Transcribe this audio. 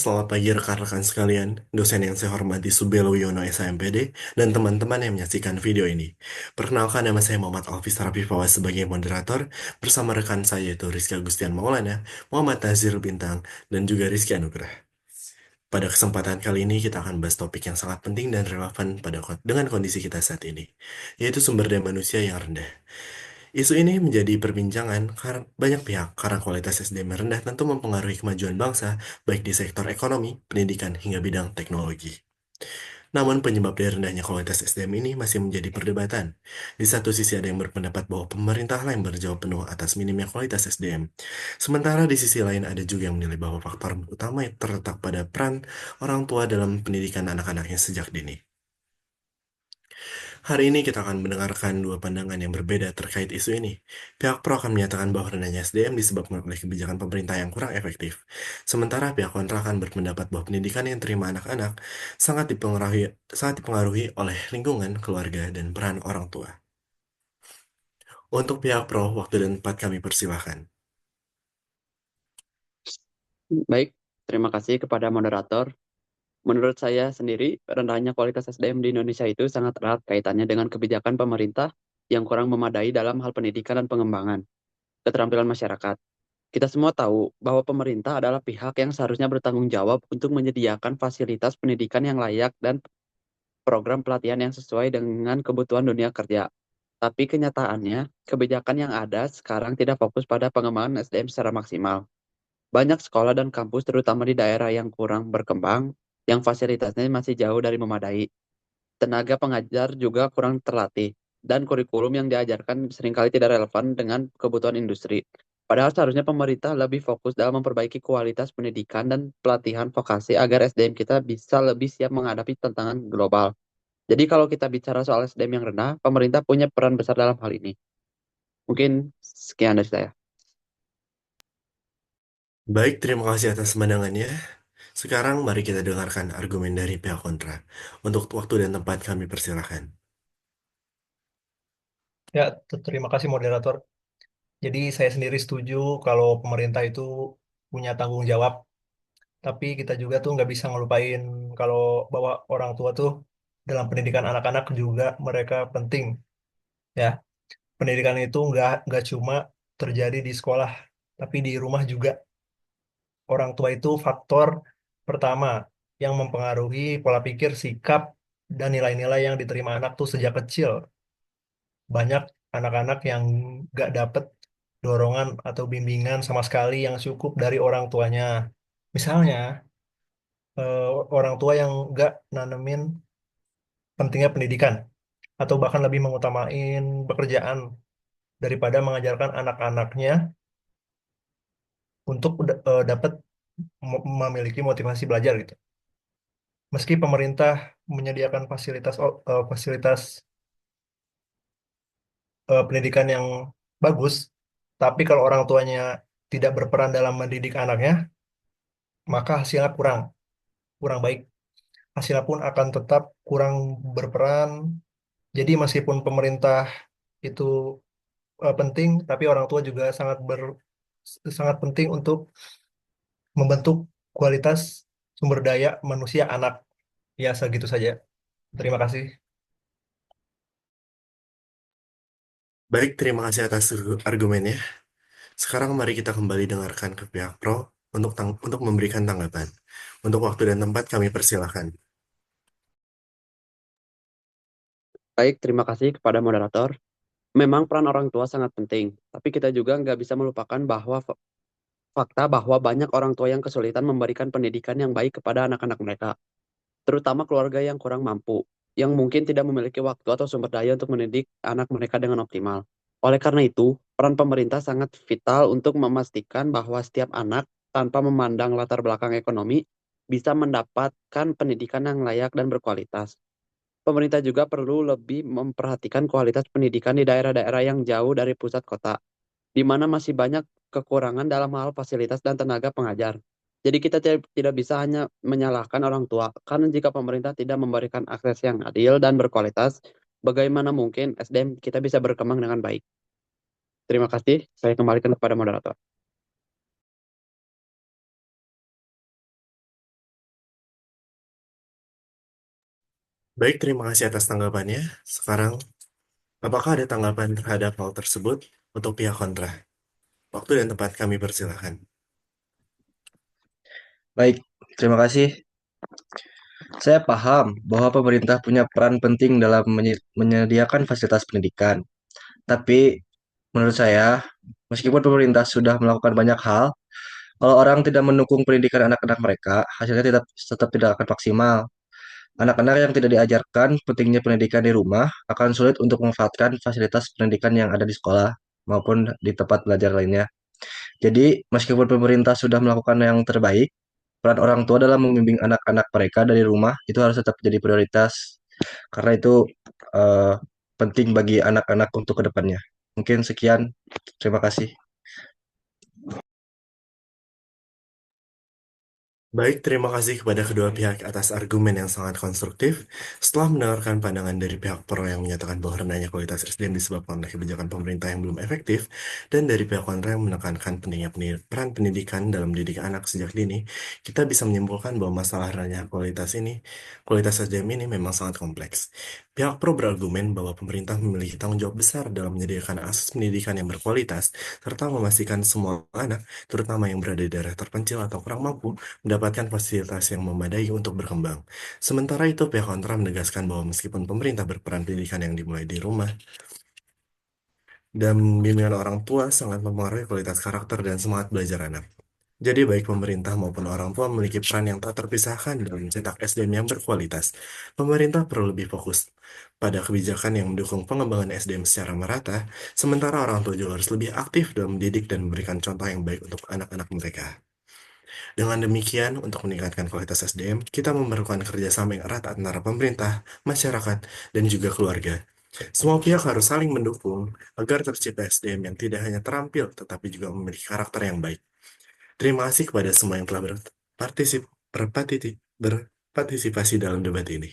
Selamat pagi rekan-rekan sekalian, dosen yang saya hormati Subelo Wiono SHMPD, dan teman-teman yang menyaksikan video ini. Perkenalkan, nama saya Muhammad Alfis Rafifawa sebagai moderator, bersama rekan saya yaitu Rizky Agustian Maulana, Muhammad Nazir Bintang, dan juga Rizky Anugrah. Pada kesempatan kali ini kita akan bahas topik yang sangat penting dan relevan dengan kondisi kita saat ini, yaitu sumber daya manusia yang rendah. Isu ini menjadi perbincangan karena banyak pihak karena kualitas SDM yang rendah tentu mempengaruhi kemajuan bangsa, baik di sektor ekonomi, pendidikan, hingga bidang teknologi. Namun penyebab dari rendahnya kualitas SDM ini masih menjadi perdebatan. Di satu sisi ada yang berpendapat bahwa pemerintahlah yang berjawab penuh atas minimnya kualitas SDM. Sementara di sisi lain ada juga yang menilai bahwa faktor utama yang terletak pada peran orang tua dalam pendidikan anak-anaknya sejak dini. Hari ini kita akan mendengarkan dua pandangan yang berbeda terkait isu ini. Pihak pro akan menyatakan bahwa rendahnya SDM disebabkan oleh kebijakan pemerintah yang kurang efektif. Sementara pihak kontra akan berpendapat bahwa pendidikan yang terima anak-anak sangat dipengaruhi oleh lingkungan, keluarga, dan peran orang tua. Untuk pihak pro, waktu dan tempat kami persilahkan. Baik, terima kasih kepada moderator. Menurut saya sendiri, rendahnya kualitas SDM di Indonesia itu sangat erat kaitannya dengan kebijakan pemerintah yang kurang memadai dalam hal pendidikan dan pengembangan keterampilan masyarakat. Kita semua tahu bahwa pemerintah adalah pihak yang seharusnya bertanggung jawab untuk menyediakan fasilitas pendidikan yang layak dan program pelatihan yang sesuai dengan kebutuhan dunia kerja. Tapi kenyataannya, kebijakan yang ada sekarang tidak fokus pada pengembangan SDM secara maksimal. Banyak sekolah dan kampus, terutama di daerah yang kurang berkembang, yang fasilitasnya masih jauh dari memadai. Tenaga pengajar juga kurang terlatih, dan kurikulum yang diajarkan seringkali tidak relevan dengan kebutuhan industri. Padahal seharusnya pemerintah lebih fokus dalam memperbaiki kualitas pendidikan dan pelatihan vokasi agar SDM kita bisa lebih siap menghadapi tantangan global. Jadi kalau kita bicara soal SDM yang rendah, pemerintah punya peran besar dalam hal ini. Mungkin sekian dari saya. Baik, terima kasih atas pandangannya. Sekarang mari kita dengarkan argumen dari pihak kontra. Untuk waktu dan tempat kami persilahkan. Ya, terima kasih moderator. Jadi saya sendiri setuju kalau pemerintah itu punya tanggung jawab, tapi kita juga tuh nggak bisa ngelupain kalau bahwa orang tua tuh dalam pendidikan anak-anak juga mereka penting. Ya, pendidikan itu nggak cuma terjadi di sekolah, tapi di rumah juga. Orang tua itu faktor pertama yang mempengaruhi pola pikir, sikap, dan nilai-nilai yang diterima anak tuh sejak kecil. Banyak anak-anak yang nggak dapet dorongan atau bimbingan sama sekali yang cukup dari orang tuanya. Misalnya, eh, orang tua yang nggak nanemin pentingnya pendidikan, atau bahkan lebih mengutamain pekerjaan daripada mengajarkan anak-anaknya untuk dapat memiliki motivasi belajar gitu. Meski pemerintah menyediakan fasilitas pendidikan yang bagus, tapi kalau orang tuanya tidak berperan dalam mendidik anaknya, maka hasilnya kurang kurang baik. Hasilnya pun akan tetap kurang berperan. Jadi meskipun pemerintah itu penting, tapi orang tua juga sangat penting untuk membentuk kualitas sumber daya manusia anak. Ya, segitu saja. Terima kasih. Baik, terima kasih atas argumennya. Sekarang mari kita kembali dengarkan ke pihak pro untuk memberikan tanggapan. Untuk waktu dan tempat kami persilahkan. Baik, terima kasih kepada moderator. Memang peran orang tua sangat penting, tapi kita juga nggak bisa melupakan bahwa fakta bahwa banyak orang tua yang kesulitan memberikan pendidikan yang baik kepada anak-anak mereka, terutama keluarga yang kurang mampu, yang mungkin tidak memiliki waktu atau sumber daya untuk mendidik anak mereka dengan optimal. Oleh karena itu, peran pemerintah sangat vital untuk memastikan bahwa setiap anak, tanpa memandang latar belakang ekonomi, bisa mendapatkan pendidikan yang layak dan berkualitas. Pemerintah juga perlu lebih memperhatikan kualitas pendidikan di daerah-daerah yang jauh dari pusat kota, di mana masih banyak kekurangan dalam hal fasilitas dan tenaga pengajar. Jadi kita tidak bisa hanya menyalahkan orang tua, karena jika pemerintah tidak memberikan akses yang adil dan berkualitas, bagaimana mungkin SDM kita bisa berkembang dengan baik? Terima kasih, saya kembalikan kepada moderator. Baik, terima kasih atas tanggapannya. Sekarang, apakah ada tanggapan terhadap hal tersebut untuk pihak kontra? Waktu dan tempat kami persilahkan. Baik, terima kasih. Saya paham bahwa pemerintah punya peran penting dalam menyediakan fasilitas pendidikan. Tapi menurut saya, meskipun pemerintah sudah melakukan banyak hal, kalau orang tidak mendukung pendidikan anak-anak mereka, hasilnya tetap tidak akan maksimal. Anak-anak yang tidak diajarkan pentingnya pendidikan di rumah akan sulit untuk memanfaatkan fasilitas pendidikan yang ada di sekolah maupun di tempat belajar lainnya. Jadi, meskipun pemerintah sudah melakukan yang terbaik, peran orang tua dalam membimbing anak-anak mereka dari rumah itu harus tetap jadi prioritas karena itu eh, penting bagi anak-anak untuk kedepannya. Mungkin sekian, terima kasih. Baik, terima kasih kepada kedua pihak atas argumen yang sangat konstruktif. Setelah mendengarkan pandangan dari pihak pro yang menyatakan bahwa rendahnya kualitas SDM disebabkan oleh kebijakan pemerintah yang belum efektif, dan dari pihak kontra yang menekankan pentingnya peran pendidikan dalam mendidik anak sejak dini, kita bisa menyimpulkan bahwa masalah rendahnya kualitas SDM ini memang sangat kompleks. Pihak pro berargumen bahwa pemerintah memiliki tanggung jawab besar dalam menyediakan akses pendidikan yang berkualitas, serta memastikan semua anak, terutama yang berada di daerah terpencil atau kurang mampu, mendapatkan fasilitas yang memadai untuk berkembang. Sementara itu, pihak kontra menegaskan bahwa meskipun pemerintah berperan pendidikan yang dimulai di rumah, dan bimbingan orang tua sangat mempengaruhi kualitas karakter dan semangat belajar anak. Jadi baik pemerintah maupun orang tua memiliki peran yang tak terpisahkan dalam mencetak SDM yang berkualitas. Pemerintah perlu lebih fokus pada kebijakan yang mendukung pengembangan SDM secara merata, sementara orang tua juga harus lebih aktif dalam mendidik dan memberikan contoh yang baik untuk anak-anak mereka. Dengan demikian, untuk meningkatkan kualitas SDM, kita memerlukan kerjasama yang erat antara pemerintah, masyarakat, dan juga keluarga. Semua pihak harus saling mendukung agar tercipta SDM yang tidak hanya terampil, tetapi juga memiliki karakter yang baik. Terima kasih kepada semua yang telah berpartisipasi dalam debat ini.